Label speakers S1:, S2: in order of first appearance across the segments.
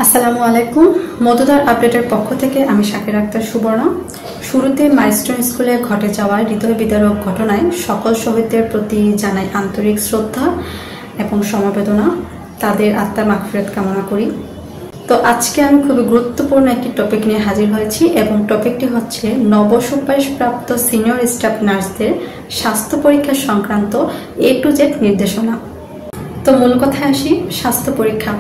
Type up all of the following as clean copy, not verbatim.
S1: আসসালামু আলাইকুম। মধুদার আপডেটের পক্ষ থেকে আমি শাকির আক্তার সুবর্ণা। শুরুতে মাইলস্টোন স্কুলে ঘটে যাওয়া হৃদয় বিদারক ঘটনায় সকল শহীদদের প্রতি জানাই আন্তরিক শ্রদ্ধা এবং সমবেদনা, তাদের আত্মার মাগফিরাত কামনা করি। তো আজকে আমি খুবই গুরুত্বপূর্ণ একটি টপিক নিয়ে হাজির হয়েছি এবং টপিকটি হচ্ছে নবসুপারিশপ্রাপ্ত সিনিয়র স্টাফ নার্সদের স্বাস্থ্য পরীক্ষা সংক্রান্ত A to Z নির্দেশনা। তো মূল কথায় আসি, স্বাস্থ্য পরীক্ষা।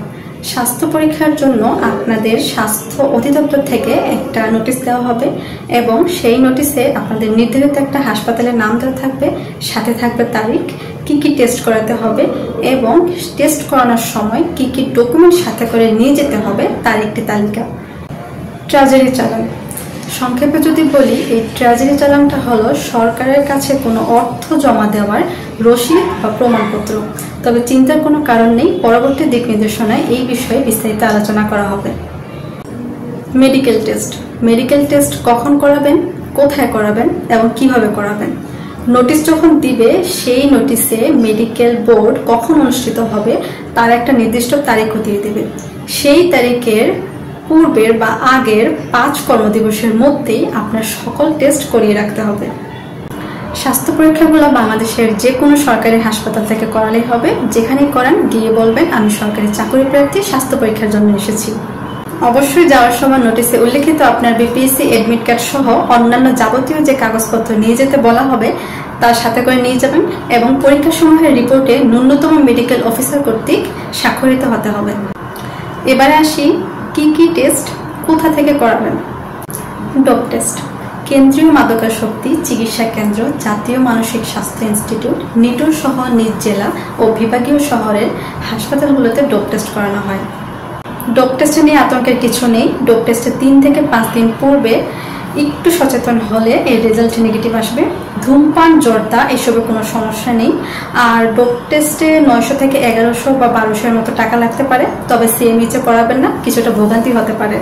S1: স্বাস্থ্য পরীক্ষার জন্য আপনাদের স্বাস্থ্য অধিদপ্তর থেকে একটা নোটিশ দেওয়া হবে এবং সেই নোটিশে আপনাদের নির্ধারিত একটা হাসপাতালের নাম দেওয়া থাকবে, সাথে থাকবে তারিখ, কি কি টেস্ট করাতে হবে এবং টেস্ট করানোর সময় কি কি ডকুমেন্ট সাথে করে নিয়ে যেতে হবে তার একটি তালিকা। ট্রেজারি চালান, সংক্ষেপে যদি বলি, এই ট্রেজারি চালানটা হলো সরকারের কাছে কোনো অর্থ জমা দেওয়ার রসিদ বা প্রমাণপত্র। তবে চিন্তার কোনো কারণ নেই, পরবর্তী দিক নির্দেশনায় এই বিষয়ে বিস্তারিত আলোচনা করা হবে। Medical test. মেডিকেল টেস্ট কখন করাবেন, কোথায় করাবেন এবং কিভাবে করাবেন। নোটিশ যখন দিবে সেই নোটিশে মেডিকেল বোর্ড কখন অনুষ্ঠিত হবে তার একটা নির্দিষ্ট তারিখও দিয়ে দেবে। সেই তারিখের পূর্বের বা আগের 5 কর্মদিবসের মধ্যেই আপনার সকল টেস্ট করিয়ে রাখতে হবে। স্বাস্থ্য পরীক্ষাগুলো বাংলাদেশের যে কোনো সরকারি হাসপাতাল থেকে করালেই হবে। যেখানেই করান গিয়ে বলবেন আমি সরকারি চাকরি প্রার্থী, স্বাস্থ্য পরীক্ষার জন্য এসেছি। অবশ্যই যাওয়ার সময় নোটিশে উল্লেখিত আপনার বিপিএসসি অ্যাডমিট কার্ড সহ অন্যান্য যাবতীয় যে কাগজপত্র নিয়ে যেতে বলা হবে তার সাথে করে নিয়ে যাবেন এবং পরীক্ষা সমূহের রিপোর্টে ন্যূনতম মেডিকেল অফিসার কর্তৃক স্বাক্ষরিত হতে হবে। এবারে আসি কি কি টেস্ট কোথা থেকে করাবেন। Dope test. কেন্দ্রীয় মাদকাসক্তি চিকিৎসা কেন্দ্র, জাতীয় মানসিক স্বাস্থ্য ইনস্টিটিউট, নিটোর সহ নিজ জেলা ও বিভাগীয় শহরের হাসপাতালগুলোতে ডোপ টেস্ট করানো হয়। ডোপ টেস্টে নিয়ে আতঙ্কের কিছু নেই। ডোপ টেস্টে 3 থেকে 5 দিন পূর্বে একটু সচেতন হলে এর রেজাল্ট নেগেটিভ আসবে। ধূমপান, জর্দা এসবে কোনো সমস্যা নেই। আর ডোপ টেস্টে 900 থেকে 1100 বা 1200 মতো টাকা লাগতে পারে, তবে সিএমএইচে করাবেন না, কিছুটা ভোগান্তি হতে পারে।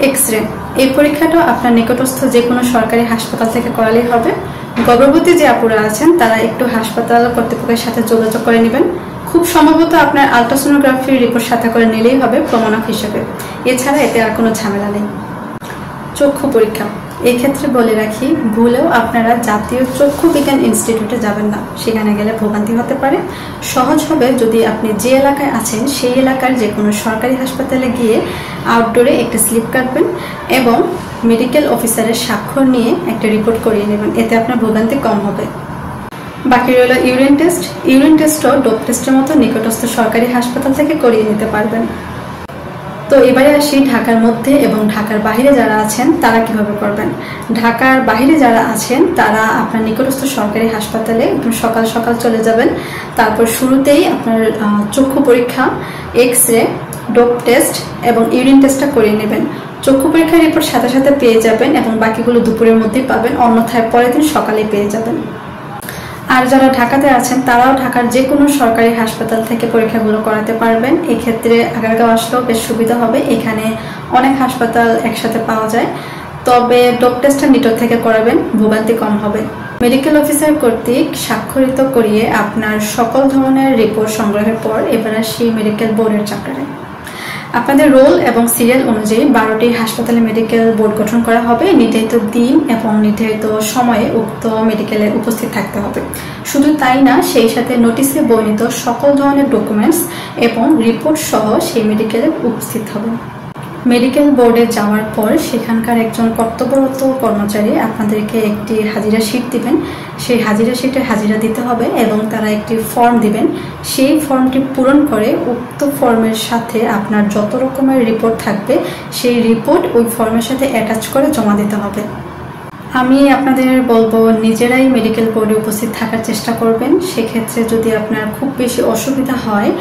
S1: এক্স-রে। এই পরীক্ষাটা আপনার নিকটস্থ যে কোনো সরকারি হাসপাতাল থেকে করালেই হবে। গর্ভবতী যে আপুরা আছেন তারা একটু হাসপাতাল কর্তৃপক্ষের সাথে যোগাযোগ করে নেবেন। খুব সম্ভবত আপনার আলট্রাসোনোগ্রাফির রিপোর্ট সাথে করে নিলেই হবে প্রমাণক হিসেবে। এছাড়া এতে আর কোনো ঝামেলা নেই। চক্ষু পরীক্ষা। এই ক্ষেত্রে বলে রাখি, ভুলেও আপনারা জাতীয় চক্ষু বিজ্ঞান ইনস্টিটিউটে যাবেন না, সেখানে গেলে ভোগান্তি হতে পারে। সহজ হবে যদি আপনি যে এলাকায় আছেন সেই এলাকার যে কোনো সরকারি হাসপাতালে গিয়ে আউটডোরে একটা স্লিপ কাটবেন এবং মেডিকেল অফিসারের স্বাক্ষর নিয়ে একটা রিপোর্ট করিয়ে নেবেন, এতে আপনার ভোগান্তি কম হবে। বাকি রইল ইউরিন টেস্ট। ইউরিন টেস্টও ডোপ টেস্টের মতো নিকটস্থ সরকারি হাসপাতাল থেকে করিয়ে নিতে পারবেন। তো এবারে আসি ঢাকার মধ্যে এবং ঢাকার বাইরে যারা আছেন তারা কিভাবে করবেন। ঢাকার বাইরে যারা আছেন তারা আপনার নিকটস্থ সরকারি হাসপাতালে সকাল সকাল চলে যাবেন। তারপর শুরুতেই আপনার চক্ষু পরীক্ষা, এক্স-রে, ডোপ টেস্ট এবং ইউরিন টেস্টটা করিয়ে নেবেন। চক্ষু পরীক্ষার রিপোর্ট সাথে সাথে পেয়ে যাবেন এবং বাকিগুলো দুপুরের মধ্যেই পাবেন, অন্যথায় পরের দিন সকালে পেয়ে যাবেন। আর যারা ঢাকাতে আছেন তারাও ঢাকার যে কোনো সরকারি হাসপাতাল থেকে পরীক্ষাগুলো করাতে পারবেন। এক্ষেত্রে আগারগাঁও আসলেও বেশ সুবিধা হবে, এখানে অনেক হাসপাতাল একসাথে পাওয়া যায়। তবে ডোপ টেস্টটা নিটোর থেকে করাবেন, ভোগান্তি কম হবে। মেডিকেল অফিসার কর্তৃক স্বাক্ষরিত করিয়ে আপনার সকল ধরনের রিপোর্ট সংগ্রহের পর এবার আসি মেডিকেল বোর্ডের চ্যাপ্টারে। আপনাদের রোল এবং সিরিয়াল অনুযায়ী 12টি হাসপাতালে মেডিকেল বোর্ড গঠন করা হবে। নির্ধারিত দিন এবং নির্ধারিত সময়ে উক্ত মেডিকেলে উপস্থিত থাকতে হবে। শুধু তাই না, সেই সাথে নোটিশে বর্ণিত সকল ধরনের ডকুমেন্টস এবং রিপোর্ট সহ সেই মেডিকেলে উপস্থিত হবে। মেডিকেল বোর্ডে যাওয়ার পর সেখানকার একজন কর্তব্যরত কর্মচারী আপনাদেরকে একটি হাজিরা শিট দিবেন। সেই হাজিরা শিটে হাজিরা দিতে হবে এবং তারা একটি ফর্ম দিবেন। সেই ফর্মটি পূরণ করে উক্ত ফর্মের সাথে আপনার যত রকমের রিপোর্ট থাকবে সেই রিপোর্ট ওই ফর্মের সাথে অ্যাটাচ করে জমা দিতে হবে। আমি আপনাদের বলবো নিজেরাই মেডিকেল বোর্ডে উপস্থিত থাকার চেষ্টা করবেন। সেক্ষেত্রে যদি আপনার খুব বেশি অসুবিধা হয়,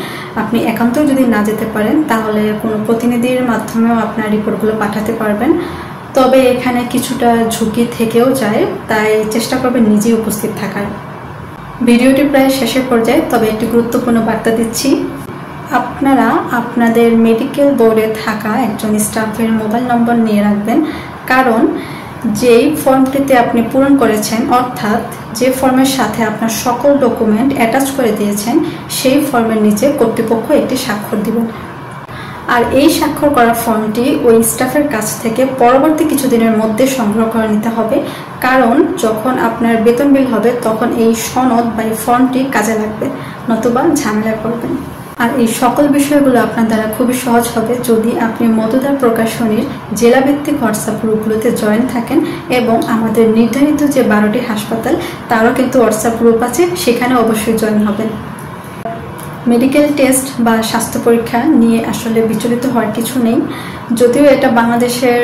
S1: আপনি একান্তই যদি না যেতে পারেন তাহলে কোনো প্রতিনিধির মাধ্যমেও আপনার রিপোর্টগুলো পাঠাতে পারবেন। তবে এখানে কিছুটা ঝুঁকি থেকেও যায়, তাই চেষ্টা করবেন নিজেই উপস্থিত থাকার। ভিডিওটি প্রায় শেষের পর্যায়ে, তবে একটি গুরুত্বপূর্ণ বার্তা দিচ্ছি। আপনারা আপনাদের মেডিকেল বোর্ডে থাকা একজন স্টাফের মোবাইল নম্বর নিয়ে রাখবেন, কারণ যেই ফর্মটিতে আপনি পূরণ করেছেন, অর্থাৎ যে ফর্মের সাথে আপনার সকল ডকুমেন্ট অ্যাটাচ করে দিয়েছেন, সেই ফর্মের নিচে কর্তৃপক্ষ একটি স্বাক্ষর দিবেন। আর এই স্বাক্ষর করা ফর্মটি ওই স্টাফের কাছ থেকে পরবর্তী কিছুদিনের মধ্যে সংগ্রহ করে নিতে হবে, কারণ যখন আপনার বেতন বিল হবে তখন এই সনদ বা এই ফর্মটি কাজে লাগবে, নতুবা ঝামেলায় পড়বেন। আর এই সকল বিষয়গুলো আপনার দ্বারা খুবই সহজ হবে যদি আপনি মধুদার প্রকাশনীর জেলাভিত্তিক হোয়াটসঅ্যাপ গ্রুপগুলোতে জয়েন থাকেন, এবং আমাদের নির্ধারিত যে 12টি হাসপাতাল তারও কিন্তু হোয়াটসঅ্যাপ গ্রুপ আছে, সেখানে অবশ্যই জয়েন হবেন। মেডিকেল টেস্ট বা স্বাস্থ্য পরীক্ষা নিয়ে আসলে বিচলিত হওয়ার কিছু নেই, যদিও এটা বাংলাদেশের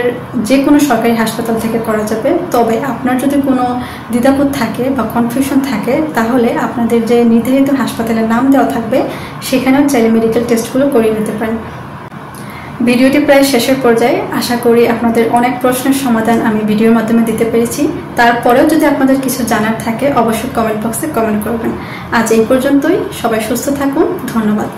S1: যে কোনো সরকারি হাসপাতাল থেকে করা যাবে। তবে আপনার যদি কোনো দ্বিধাবোধ থাকে বা কনফিউশন থাকে তাহলে আপনাদের যে নির্ধারিত হাসপাতালের নাম দেওয়া থাকবে সেখানেও চাইলে মেডিকেল টেস্টগুলো করিয়ে নিতে পারেন। ভিডিওটি প্রায় শেষের পর্যায়ে, আশা করি আপনাদের অনেক প্রশ্নের সমাধান আমি ভিডিওর মাধ্যমে দিতে পেরেছি। তারপরেও যদি আপনাদের কিছু জানার থাকে অবশ্যই কমেন্ট বক্সে কমেন্ট করবেন। আজ এই পর্যন্তই, সবাই সুস্থ থাকুন, ধন্যবাদ।